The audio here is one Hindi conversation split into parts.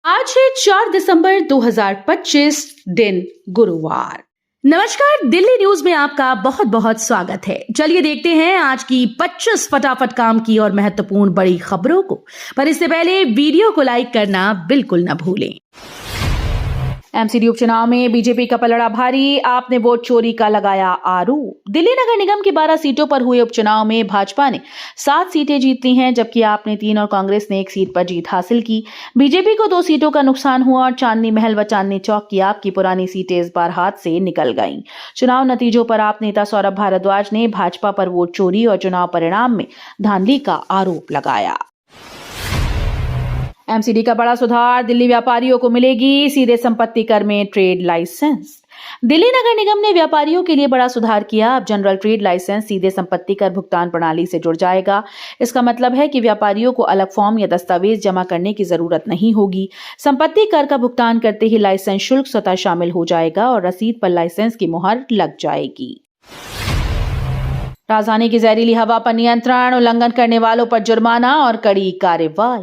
आज है 4 दिसंबर 2025 दिन गुरुवार। नमस्कार, दिल्ली न्यूज में आपका बहुत बहुत स्वागत है। चलिए देखते हैं आज की 25 फटाफट काम की और महत्वपूर्ण बड़ी खबरों को। पर इससे पहले वीडियो को लाइक करना बिल्कुल न भूलें। एमसीडी उपचुनाव में बीजेपी का पलड़ा भारी, आपने वोट चोरी का लगाया आरोप। दिल्ली नगर निगम की 12 सीटों पर हुए उपचुनाव में भाजपा ने 7 सीटें जीती हैं, जबकि आपने 3 और कांग्रेस ने 1 सीट पर जीत हासिल की। बीजेपी को 2 सीटों का नुकसान हुआ और चांदनी महल व चांदनी चौक की आपकी पुरानी सीटें इस बार हाथ से निकल गईं। चुनाव नतीजों पर आप नेता सौरभ भारद्वाज ने भाजपा पर वोट चोरी और चुनाव परिणाम में धांधली का आरोप लगाया। एमसीडी का बड़ा सुधार, दिल्ली व्यापारियों को मिलेगी सीधे संपत्ति कर में ट्रेड लाइसेंस। दिल्ली नगर निगम ने व्यापारियों के लिए बड़ा सुधार किया। अब जनरल ट्रेड लाइसेंस सीधे संपत्ति कर भुगतान प्रणाली से जुड़ जाएगा। इसका मतलब है कि व्यापारियों को अलग फॉर्म या दस्तावेज जमा करने की जरूरत नहीं होगी। संपत्ति कर का भुगतान करते ही लाइसेंस शुल्क स्वतः शामिल हो जाएगा और रसीद पर लाइसेंस की मुहर लग जाएगी। राजधानी की जहरीली हवा पर नियंत्रण, उल्लंघन करने वालों पर जुर्माना और कड़ी कार्रवाई।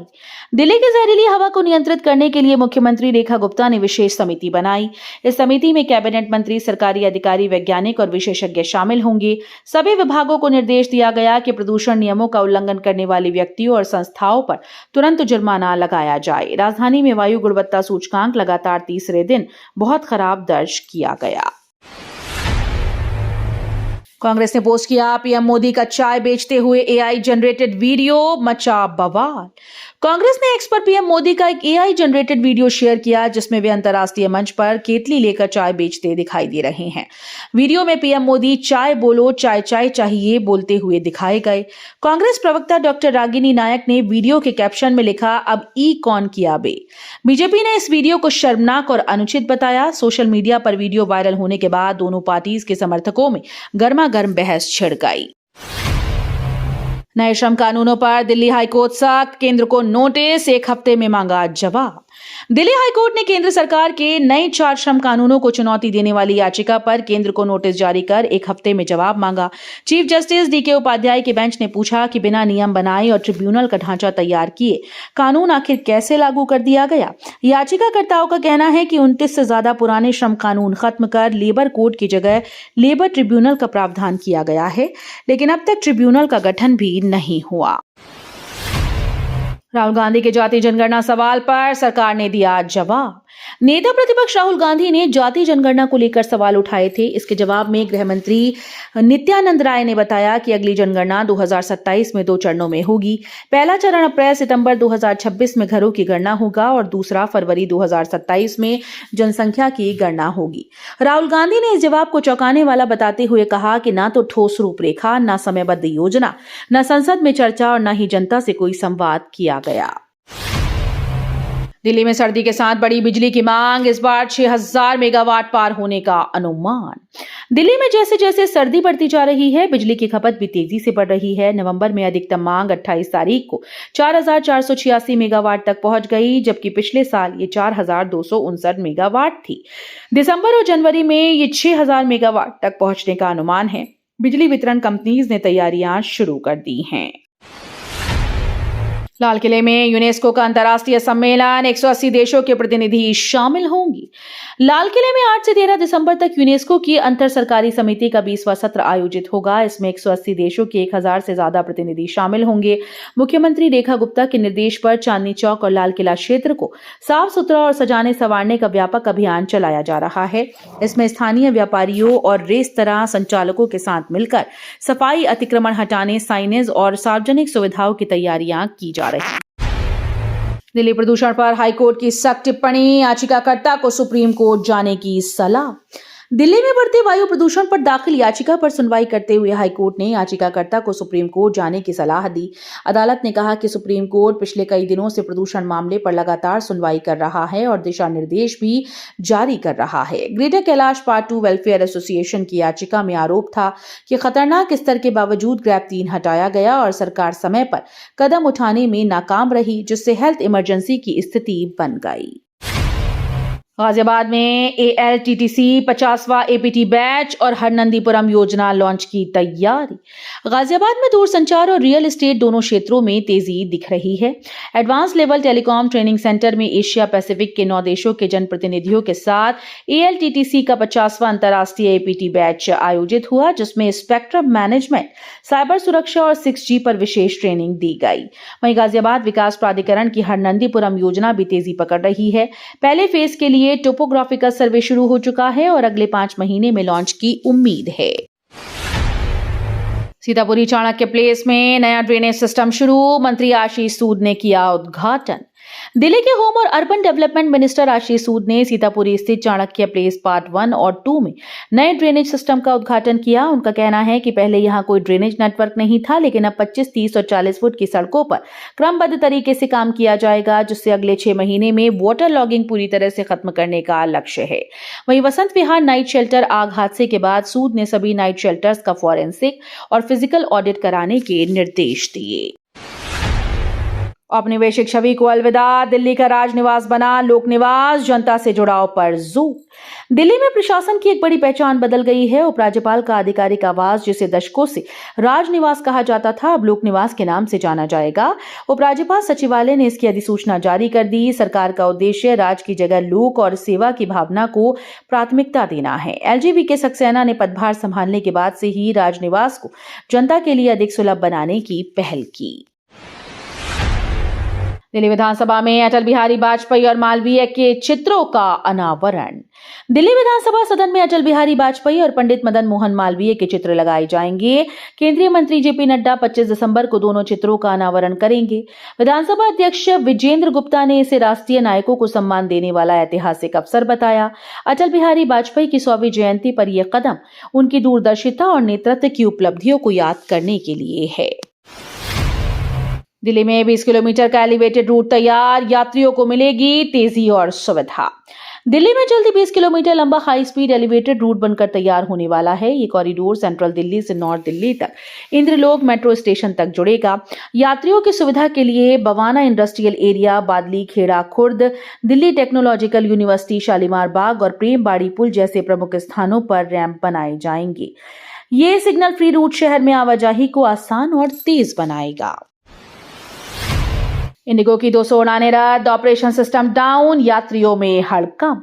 दिल्ली की जहरीली हवा को नियंत्रित करने के लिए मुख्यमंत्री रेखा गुप्ता ने विशेष समिति बनाई। इस समिति में कैबिनेट मंत्री, सरकारी अधिकारी, वैज्ञानिक और विशेषज्ञ शामिल होंगे। सभी विभागों को निर्देश दिया गया कि प्रदूषण नियमों का उल्लंघन करने वाले व्यक्तियों और संस्थाओं पर तुरंत जुर्माना लगाया जाए। राजधानी में वायु गुणवत्ता सूचकांक लगातार तीसरे दिन बहुत खराब दर्ज किया गया। कांग्रेस ने पोस्ट किया पीएम मोदी का चाय बेचते हुए एआई जनरेटेड वीडियो, मचा बवाल। कांग्रेस ने एक्स पर पीएम मोदी का एक एआई जनरेटेड वीडियो शेयर किया, जिसमें वे अंतर्राष्ट्रीय मंच पर केतली लेकर चाय बेचते दिखाई दे रहे हैं। वीडियो में पीएम मोदी चाय बोलो, चाय चाय चाहिए बोलते हुए दिखाए गए। कांग्रेस प्रवक्ता डॉक्टर रागिनी नायक ने वीडियो के कैप्शन में लिखा, अब ई कौन किया बे। बीजेपी ने इस वीडियो को शर्मनाक और अनुचित बताया। सोशल मीडिया पर वीडियो वायरल होने के बाद दोनों पार्टीज के समर्थकों में गर्मागर्म बहस छिड़ गई। नए श्रम कानूनों पर दिल्ली हाईकोर्ट सख्त, केंद्र को नोटिस, 1 हफ्ते में मांगा जवाब। दिल्ली हाईकोर्ट ने केंद्र सरकार के नए 4 श्रम कानूनों को चुनौती देने वाली याचिका पर केंद्र को नोटिस जारी कर 1 हफ्ते में जवाब मांगा। चीफ जस्टिस डीके उपाध्याय की बेंच ने पूछा कि बिना नियम बनाए और ट्रिब्यूनल का ढांचा तैयार किए कानून आखिर कैसे लागू कर दिया गया। याचिकाकर्ताओं का कहना है कि 29 से ज्यादा पुराने श्रम कानून खत्म कर लेबर कोड की जगह लेबर ट्रिब्यूनल का प्रावधान किया गया है, लेकिन अब तक ट्रिब्यूनल का गठन भी नहीं हुआ। राहुल गांधी के जाति जनगणना सवाल पर सरकार ने दिया जवाब। नेता प्रतिपक्ष राहुल गांधी ने जाति जनगणना को लेकर सवाल उठाए थे। इसके जवाब में गृह मंत्री नित्यानंद राय ने बताया कि अगली जनगणना 2027 में 2 चरणों में होगी। पहला चरण अप्रैल सितंबर 2026 में घरों की गणना होगा और दूसरा फरवरी 2027 में जनसंख्या की गणना होगी। राहुल गांधी ने इस जवाब को चौंकाने वाला बताते हुए कहा कि ना तो ठोस रूपरेखा, ना समयबद्ध योजना, न संसद में चर्चा और न ही जनता से कोई संवाद किया गया। दिल्ली में सर्दी के साथ बड़ी बिजली की मांग, इस बार 6000 मेगावाट पार होने का अनुमान। दिल्ली में जैसे जैसे सर्दी बढ़ती जा रही है, बिजली की खपत भी तेजी से बढ़ रही है। नवंबर में अधिकतम मांग 28 तारीख को 4486 मेगावाट तक पहुंच गई, जबकि पिछले साल ये 4259 मेगावाट थी। दिसंबर और जनवरी में ये 6000 मेगावाट तक पहुंचने का अनुमान है। बिजली वितरण कंपनीज ने तैयारियां शुरू कर दी हैं। लाल किले में यूनेस्को का अंतर्राष्ट्रीय सम्मेलन, 180 देशों के प्रतिनिधि शामिल होंगी। लाल किले में 8 से 13 दिसंबर तक यूनेस्को की अंतर सरकारी समिति का 20वां सत्र आयोजित होगा। इसमें 180 देशों के 1000 से ज्यादा प्रतिनिधि शामिल होंगे। मुख्यमंत्री रेखा गुप्ता के निर्देश पर चांदनी चौक और लाल किला क्षेत्र को साफ सुथरा और सजाने संवारने का व्यापक अभियान चलाया जा रहा है। इसमें स्थानीय व्यापारियों और रेस्तरां संचालकों के साथ मिलकर सफाई, अतिक्रमण हटाने, साइनेज और सार्वजनिक सुविधाओं की तैयारियां की जा रही है। दिल्ली प्रदूषण पर हाईकोर्ट की सख्त टिप्पणी, याचिकाकर्ता को सुप्रीम कोर्ट जाने की सलाह। दिल्ली में बढ़ते वायु प्रदूषण पर दाखिल याचिका पर सुनवाई करते हुए हाईकोर्ट ने याचिकाकर्ता को सुप्रीम कोर्ट जाने की सलाह दी। अदालत ने कहा कि सुप्रीम कोर्ट पिछले कई दिनों से प्रदूषण मामले पर लगातार सुनवाई कर रहा है और दिशा निर्देश भी जारी कर रहा है। Greater Kailash part 2 welfare association की याचिका में आरोप था कि खतरनाक स्तर के बावजूद ग्रैप 3 हटाया गया और सरकार समय पर कदम उठाने में नाकाम रही, जिससे हेल्थ इमरजेंसी की स्थिति बन गई। गाजियाबाद में ALTTC 50वां APT बैच और हरनंदीपुरम योजना लॉन्च की तैयारी। गाजियाबाद में दूरसंचार और रियल एस्टेट दोनों क्षेत्रों में तेजी दिख रही है। Advance level telecom training centre में एशिया पैसिफिक के 9 देशों के जनप्रतिनिधियों के साथ ALTTC का 50वां अंतर्राष्ट्रीय APT बैच आयोजित हुआ, जिसमें स्पेक्ट्रम मैनेजमेंट, साइबर सुरक्षा और 6G पर विशेष ट्रेनिंग दी गई। वहीं गाजियाबाद विकास प्राधिकरण की हरनंदीपुरम योजना भी तेजी पकड़ रही है। पहले फेज के लिए टोपोग्राफिकल सर्वे शुरू हो चुका है और अगले 5 महीने में लॉन्च की उम्मीद है। सीतापुरी चाणक्य प्लेस में नया ड्रेनेज सिस्टम शुरू, मंत्री आशीष सूद ने किया उद्घाटन। दिल्ली के होम और अर्बन डेवलपमेंट मिनिस्टर आशीष सूद ने सीतापुरी स्थित चाणक्य प्लेस पार्ट 1 और 2 में नए ड्रेनेज सिस्टम का उद्घाटन किया। उनका कहना है कि पहले यहां कोई ड्रेनेज नेटवर्क नहीं था, लेकिन अब 25, 30 और 40 फुट की सड़कों पर क्रमबद्ध तरीके से काम किया जाएगा, जिससे अगले 6 महीने में वाटर लॉगिंग पूरी तरह से खत्म करने का लक्ष्य है। वहीं वसंत विहार नाइट शेल्टर आग हादसे के बाद सूद ने सभी नाइट शेल्टर्स का फॉरेंसिक और फिजिकल ऑडिट कराने के निर्देश दिए। औपनिवेशिक छवि को अलविदा, दिल्ली का राजनिवास बना लोक निवास, जनता से जुड़ाव पर जोर। दिल्ली में प्रशासन की एक बड़ी पहचान बदल गई है। उपराज्यपाल का आधिकारिक आवास, जिसे दशकों से राजनिवास कहा जाता था, अब लोक निवास के नाम से जाना जाएगा। उपराज्यपाल सचिवालय ने इसकी अधिसूचना जारी कर दी। सरकार का उद्देश्य राज की जगह लोक और सेवा की भावना को प्राथमिकता देना है। LGV के सक्सेना ने पदभार संभालने के बाद से ही राजनिवास को जनता के लिए अधिक सुलभ बनाने की पहल की। दिल्ली विधानसभा में अटल बिहारी वाजपेयी और मालवीय के चित्रों का अनावरण। दिल्ली विधानसभा सदन में अटल बिहारी वाजपेयी और पंडित मदन मोहन मालवीय के चित्र लगाए जाएंगे। केंद्रीय मंत्री JP नड्डा 25 दिसंबर को दोनों चित्रों का अनावरण करेंगे। विधानसभा अध्यक्ष विजेंद्र गुप्ता ने इसे राष्ट्रीय नायकों को सम्मान देने वाला ऐतिहासिक अवसर बताया। अटल बिहारी वाजपेयी की 100वीं जयंती पर यह कदम उनकी दूरदर्शिता और नेतृत्व की उपलब्धियों को याद करने के लिए है। दिल्ली में 20 किलोमीटर का एलिवेटेड रूट तैयार, यात्रियों को मिलेगी तेजी और सुविधा। दिल्ली में जल्दी 20 किलोमीटर लंबा हाई स्पीड एलिवेटेड रूट बनकर तैयार होने वाला है। ये कॉरिडोर सेंट्रल दिल्ली से नॉर्थ दिल्ली तक इंद्रलोक मेट्रो स्टेशन तक जुड़ेगा। यात्रियों की सुविधा के लिए बवाना इंडस्ट्रियल एरिया, बादली खेड़ा खुर्द, दिल्ली टेक्नोलॉजिकल यूनिवर्सिटी, शालीमार बाग और प्रेमबाड़ी पुल जैसे प्रमुख स्थानों पर रैंप बनाए जाएंगे। ये सिग्नल फ्री रूट शहर में आवाजाही को आसान और तेज बनाएगा। इंडिगो की 200 उड़ानें रद्द, ऑपरेशन सिस्टम डाउन, यात्रियों में हड़कंप।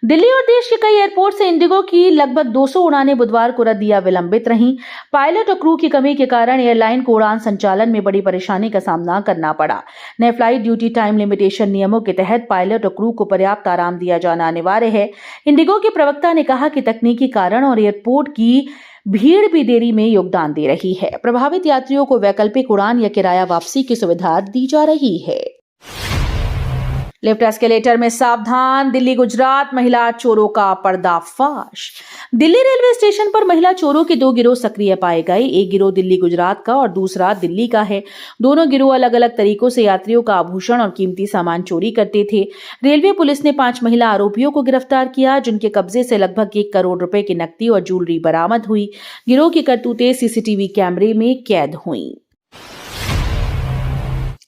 दिल्ली और देश के कई एयरपोर्ट से इंडिगो की लगभग 200 उड़ानें बुधवार को रद्द या विलंबित रहीं। पायलट और क्रू की कमी के कारण एयरलाइन को उड़ान संचालन में बड़ी परेशानी का सामना करना पड़ा। नए फ्लाइट ड्यूटी टाइम लिमिटेशन नियमों के तहत पायलट और क्रू को पर्याप्त आराम दिया जाना अनिवार्य है। इंडिगो के प्रवक्ता ने कहा कि तकनीकी कारण और एयरपोर्ट की भीड़ भी देरी में योगदान दे रही है। प्रभावित यात्रियों को वैकल्पिक उड़ान या किराया वापसी की सुविधा दी जा रही है। लिफ्ट एस्केलेटर में सावधान, दिल्ली गुजरात महिला चोरों का पर्दाफाश। दिल्ली रेलवे स्टेशन पर महिला चोरों के 2 गिरोह सक्रिय पाए गए। एक गिरोह दिल्ली गुजरात का और दूसरा दिल्ली का है। दोनों गिरोह अलग अलग तरीकों से यात्रियों का आभूषण और कीमती सामान चोरी करते थे। रेलवे पुलिस ने 5 महिला आरोपियों को गिरफ्तार किया, जिनके कब्जे से लगभग 1 करोड़ रुपए की नकदी और ज्वेलरी बरामद हुई। गिरोह की करतूतें CCTV कैमरे में कैद हुई।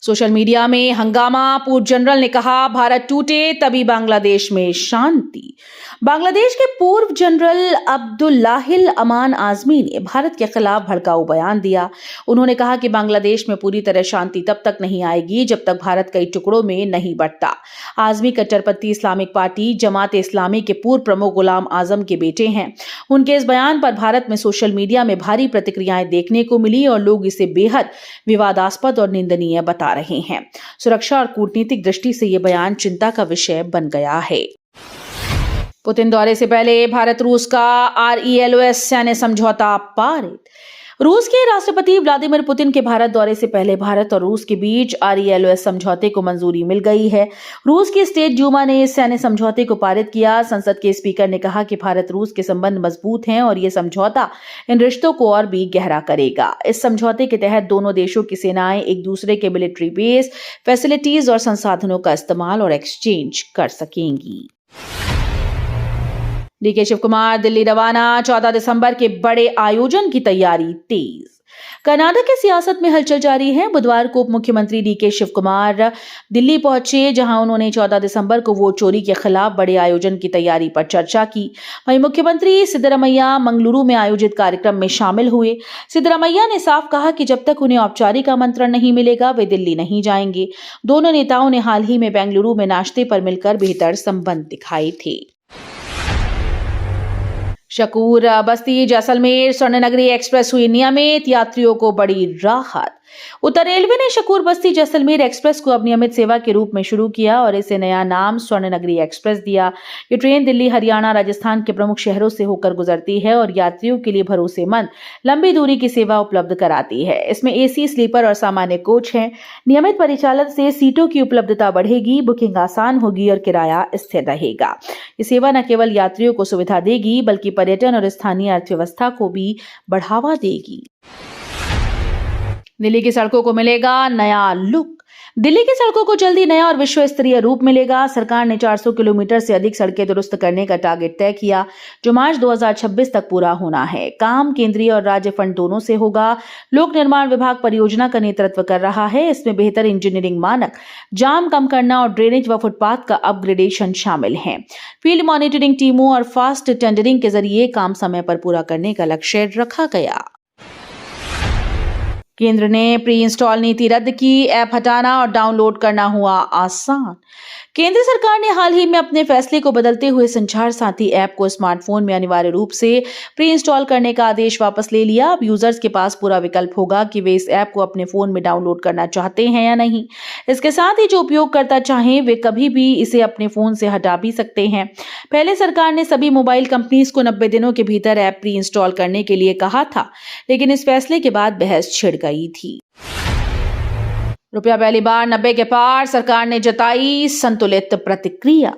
सोशल मीडिया में हंगामा, पूर्व जनरल ने कहा भारत टूटे तभी बांग्लादेश में शांति। बांग्लादेश के पूर्व जनरल अब्दुल्लाहिल अमान आजमी ने भारत के खिलाफ भड़काऊ बयान दिया। उन्होंने कहा कि बांग्लादेश में पूरी तरह शांति तब तक नहीं आएगी जब तक भारत कई टुकड़ों में नहीं बंटता। आजमी कट्टरपंथी इस्लामिक पार्टी जमात इस्लामी के पूर्व प्रमुख गुलाम आजम के बेटे हैं। उनके इस बयान पर भारत में सोशल मीडिया में भारी प्रतिक्रियाएं देखने को मिली और लोग इसे बेहद विवादास्पद और निंदनीय बता रहे हैं। सुरक्षा और कूटनीतिक दृष्टि से यह बयान चिंता का विषय बन गया है। पुतिन दौरे से पहले भारत रूस का RELOS सैन्य समझौता पारित। रूस के राष्ट्रपति व्लादिमीर पुतिन के भारत दौरे से पहले भारत और रूस के बीच RELOS समझौते को मंजूरी मिल गई है। रूस की स्टेट ड्यूमा ने इस सैन्य समझौते को पारित किया। संसद के स्पीकर ने कहा कि भारत रूस के संबंध मजबूत हैं और ये समझौता इन रिश्तों को और भी गहरा करेगा। इस समझौते के तहत दोनों देशों की सेनाएं एक दूसरे के मिलिट्री बेस, फैसिलिटीज और संसाधनों का इस्तेमाल और एक्सचेंज कर सकेंगी। DK शिव कुमार दिल्ली रवाना, 14 दिसंबर के बड़े आयोजन की तैयारी तेज। कर्नाटक की सियासत में हलचल जारी है। बुधवार को उप मुख्यमंत्री डीके शिव कुमार दिल्ली पहुंचे, जहां उन्होंने 14 दिसंबर को वोट चोरी के खिलाफ बड़े आयोजन की तैयारी पर चर्चा की। वहीं मुख्यमंत्री सिद्धरमैया मंगलुरु में आयोजित कार्यक्रम में शामिल हुए। सिद्धरमैया ने साफ कहा कि जब तक उन्हें औपचारिक आमंत्रण नहीं मिलेगा वे दिल्ली नहीं जाएंगे। दोनों नेताओं ने हाल ही में बेंगलुरु में नाश्ते पर मिलकर बेहतर संबंध दिखाए थे। शकूर बस्ती जैसलमेर स्वर्णनगरी एक्सप्रेस हुई नियमित, यात्रियों को बड़ी राहत। उत्तर रेलवे ने शकूर बस्ती जैसलमेर एक्सप्रेस को अब नियमित सेवा के रूप में शुरू किया और इसे नया नाम स्वर्णनगरी एक्सप्रेस दिया। ये ट्रेन दिल्ली, हरियाणा, राजस्थान के प्रमुख शहरों से होकर गुजरती है और यात्रियों के लिए भरोसेमंद लंबी दूरी की सेवा उपलब्ध कराती है। इसमें एसी, स्लीपर और सामान्य कोच हैं। नियमित परिचालन से सीटों की उपलब्धता बढ़ेगी, बुकिंग आसान होगी और किराया स्थिर रहेगा। ये सेवा न केवल यात्रियों को सुविधा देगी बल्कि पर्यटन और स्थानीय अर्थव्यवस्था को भी बढ़ावा देगी। दिल्ली की सड़कों को मिलेगा नया लुक। दिल्ली की सड़कों को जल्दी नया और विश्व स्तरीय रूप मिलेगा। सरकार ने 400 किलोमीटर से अधिक सड़कें दुरुस्त करने का टारगेट तय किया, जो मार्च 2026 तक पूरा होना है। काम केंद्रीय और राज्य फंड दोनों से होगा। लोक निर्माण विभाग परियोजना का नेतृत्व कर रहा है। इसमें बेहतर इंजीनियरिंग मानक, जाम कम करना और ड्रेनेज व फुटपाथ का अपग्रेडेशन शामिल है। फील्ड मॉनिटरिंग टीमों और फास्ट टेंडरिंग के जरिए काम समय पर पूरा करने का लक्ष्य रखा गया। केंद्र ने प्री इंस्टॉल नीति रद्द की, ऐप हटाना और डाउनलोड करना हुआ आसान। केंद्र सरकार ने हाल ही में अपने फैसले को बदलते हुए संचार साथी ऐप को स्मार्टफोन में अनिवार्य रूप से प्री इंस्टॉल करने का आदेश वापस ले लिया। अब यूजर्स के पास पूरा विकल्प होगा कि वे इस ऐप को अपने फोन में डाउनलोड करना चाहते हैं या नहीं। इसके साथ ही जो उपयोगकर्ता चाहें वे कभी भी इसे अपने फोन से हटा भी सकते हैं। पहले सरकार ने सभी मोबाइल कंपनीज को 90 दिनों के भीतर ऐप प्री इंस्टॉल करने के लिए कहा था, लेकिन इस फैसले के बाद बहस छिड़ गई थी। रुपया पहली बार 90 के पार, सरकार ने जताई संतुलित प्रतिक्रिया।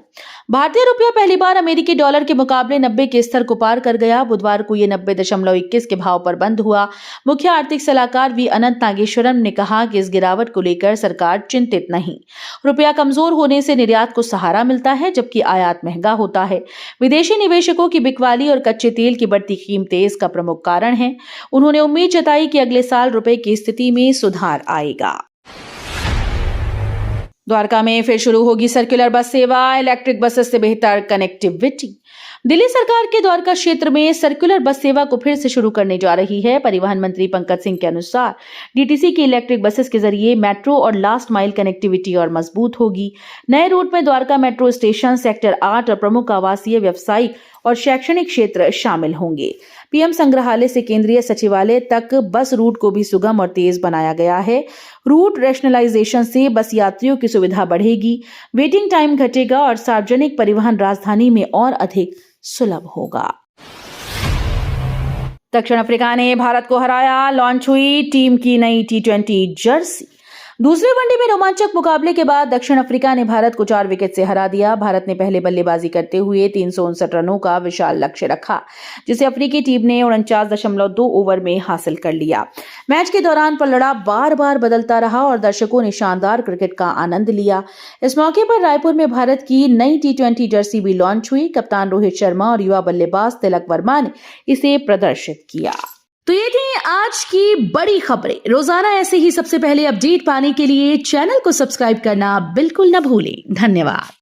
भारतीय रुपया पहली बार अमेरिकी डॉलर के मुकाबले 90 के स्तर को पार कर गया। बुधवार को यह 90.21 के भाव पर बंद हुआ। मुख्य आर्थिक सलाहकार वी अनंत नागेश्वरम ने कहा कि इस गिरावट को लेकर सरकार चिंतित नहीं। रुपया कमजोर होने से निर्यात को सहारा मिलता है, जबकि आयात महंगा होता है। विदेशी निवेशकों की बिकवाली और कच्चे तेल की बढ़ती कीमतें इसका प्रमुख कारण है। उन्होंने उम्मीद जताई कि अगले साल रुपये की स्थिति में सुधार आएगा। द्वारका में फिर शुरू होगी सर्कुलर बस सेवा, इलेक्ट्रिक बसेस से बेहतर कनेक्टिविटी। दिल्ली सरकार के द्वारका क्षेत्र में सर्कुलर बस सेवा को फिर से शुरू करने जा रही है। परिवहन मंत्री पंकज सिंह के अनुसार डीटीसी की इलेक्ट्रिक बसेस के जरिए मेट्रो और लास्ट माइल कनेक्टिविटी और मजबूत होगी। नए रूट में द्वारका मेट्रो स्टेशन, सेक्टर 8 और प्रमुख आवासीय, व्यावसायिक और शैक्षणिक क्षेत्र शामिल होंगे। पीएम संग्रहालय से केंद्रीय सचिवालय तक बस रूट को भी सुगम और तेज बनाया गया है। रूट रैशनलाइजेशन से बस यात्रियों की सुविधा बढ़ेगी, वेटिंग टाइम घटेगा और सार्वजनिक परिवहन राजधानी में और अधिक सुलभ होगा। दक्षिण अफ्रीका ने भारत को हराया, लॉन्च हुई टीम की नई T20 जर्सी। दूसरे वनडे में रोमांचक मुकाबले के बाद दक्षिण अफ्रीका ने भारत को 4 विकेट से हरा दिया। भारत ने पहले बल्लेबाजी करते हुए 359 रनों का विशाल लक्ष्य रखा, जिसे अफ्रीकी टीम ने 49.2 ओवर में हासिल कर लिया। मैच के दौरान पलड़ा बार बार बदलता रहा और दर्शकों ने शानदार क्रिकेट का आनंद लिया। इस मौके पर रायपुर में भारत की नई T20 जर्सी भी लॉन्च हुई। कप्तान रोहित शर्मा और युवा बल्लेबाज तिलक वर्मा ने इसे प्रदर्शित किया। तो ये थी आज की बड़ी खबरें। रोजाना ऐसे ही सबसे पहले अपडेट पाने के लिए चैनल को सब्सक्राइब करना बिल्कुल न भूलें। धन्यवाद।